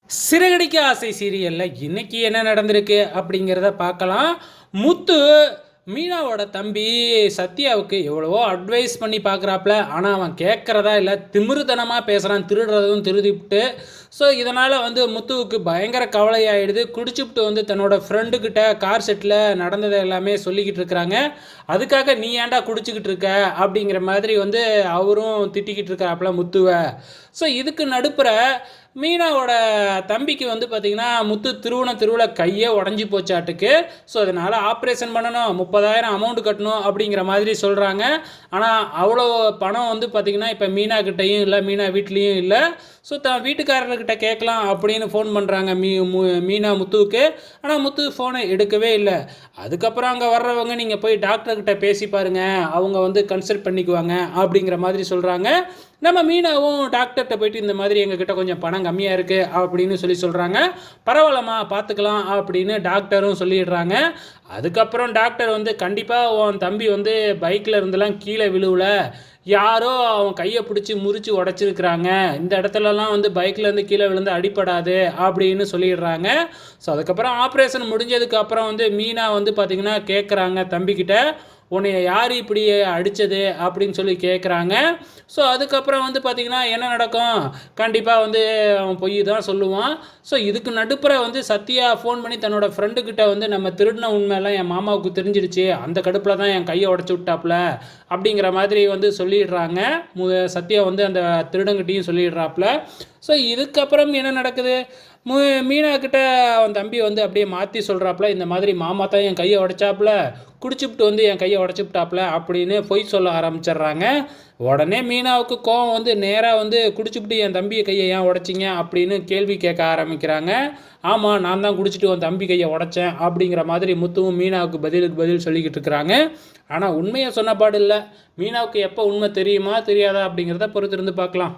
சிறகடிக்க ஆசை சீரியலில் இன்னைக்கு என்ன நடந்திருக்கு அப்படிங்கிறத பார்க்கலாம். முத்து மீனாவோட தம்பி சத்யாவுக்கு எவ்வளவோ அட்வைஸ் பண்ணி பார்க்குறாப்புல. ஆனால் அவன் கேட்குறதா இல்லை, திமிருத்தனமாக பேசுகிறான், திருடுறதும் திருதிவிட்டு. ஸோ இதனால் முத்துவுக்கு பயங்கர கவலை ஆகிடுது. குடிச்சுப்புட்டு தன்னோட ஃப்ரெண்டுக்கிட்ட கார் செட்டில் நடந்ததை எல்லாமே சொல்லிக்கிட்டு இருக்கிறாங்க. அதுக்காக நீ ஏன்டா குடிச்சிக்கிட்டு இருக்க அப்படிங்கிற மாதிரி அவரும் திட்டிக்கிட்டு இருக்கிறாப்புல முத்துவை. ஸோ இதுக்கு நடுப்புற மீனாவோட தம்பிக்கு பார்த்திங்கன்னா முத்து திருவிழா கையே உடஞ்சி போச்சாட்டுக்கு. ஸோ அதனால் ஆப்ரேஷன் பண்ணணும், 30,000 அமௌண்ட் கட்டணும் அப்படிங்கிற மாதிரி சொல்கிறாங்க. ஆனால் அவ்வளோ பணம் பார்த்திங்கன்னா இப்போ மீனா கிட்டேயும் இல்லை, மீனா வீட்லேயும் இல்லை. ஸோ வீட்டுக்காரர்கிட்ட கேட்கலாம் அப்படின்னு ஃபோன் பண்ணுறாங்க மீனா முத்துவுக்கு. ஆனால் முத்து ஃபோனை எடுக்கவே இல்லை. அதுக்கப்புறம் அங்கே வர்றவங்க நீங்கள் போய் டாக்டர்கிட்ட பேசி பாருங்கள், அவங்க கன்சல்ட் பண்ணிக்குவாங்க அப்படிங்கிற மாதிரி சொல்கிறாங்க. நம்ம மீனாவும் டாக்டர்கிட்ட போயிட்டு இந்த மாதிரி எங்ககிட்ட கொஞ்சம் பணம் கம்மியாக இருக்குது அப்படின்னு சொல்கிறாங்க. பரவாயில்லம்மா பார்த்துக்கலாம் அப்படின்னு டாக்டரும் சொல்லிடுறாங்க. அதுக்கப்புறம் டாக்டர் கண்டிப்பாக உன் தம்பி பைக்கில் இருந்தெல்லாம் கீழே விழுவல, யாரோ அவன் கையை பிடிச்சி முறித்து உடச்சிருக்கிறாங்க, இந்த இடத்துலலாம் பைக்லேருந்து கீழே விழுந்து அடிப்படாது அப்படின்னு சொல்லிடுறாங்க. ஸோ அதுக்கப்புறம் ஆப்ரேஷன் முடிஞ்சதுக்கப்புறம் மீனா பார்த்திங்கன்னா கேட்குறாங்க தம்பிக்கிட்ட, உன்னைய யார் இப்படி அடித்தது அப்படின்னு சொல்லி கேட்குறாங்க. ஸோ அதுக்கப்புறம் பார்த்திங்கன்னா என்ன நடக்கும், கண்டிப்பாக அவன் பொய் தான் சொல்லுவான். ஸோ இதுக்கு நடுப்புற சத்யா ஃபோன் பண்ணி தன்னோட ஃப்ரெண்டுக்கிட்ட நம்ம திருடின உண்மையெல்லாம் என் மாமாவுக்கு தெரிஞ்சிடுச்சு, அந்த கடுப்பில் தான் என் கையை உடச்சி விட்டாப்புல அப்படிங்கிற மாதிரி சொல்லிடுறாங்க. சத்யா அந்த திருடங்கிட்டையும் சொல்லிடுறாப்புல. ஸோ இதுக்கப்புறம் என்ன நடக்குது, மீனா கிட்ட அவன் தம்பி அப்படியே மாற்றி சொல்கிறாப்புல, இந்த மாதிரி மாமா தான் என் கையை உடைச்சாப்புல, குடிச்சுப்புட்டு என் கையை உடச்சிப்டாப்புல அப்படின்னு பொய் சொல்ல ஆரம்பிச்சிடுறாங்க. உடனே மீனாவுக்கு கோவம் நேராக குடிச்சுப்புட்டு என் தம்பியை கையை ஏன் உடைச்சிங்க அப்படின்னு கேள்வி கேட்க ஆரம்பிக்கிறாங்க. ஆமாம், நான் தான் குடிச்சிட்டு உன் தம்பி கையை உடைச்சேன் அப்படிங்கிற மாதிரி முத்துவும் மீனாவுக்கு பதில் சொல்லிக்கிட்டு இருக்கிறாங்க. ஆனால் உண்மையை சொன்னபாடு இல்லை. மீனாவுக்கு எப்போ உண்மை தெரியுமா தெரியாதா அப்படிங்கிறத பொறுத்திருந்து பார்க்கலாம்.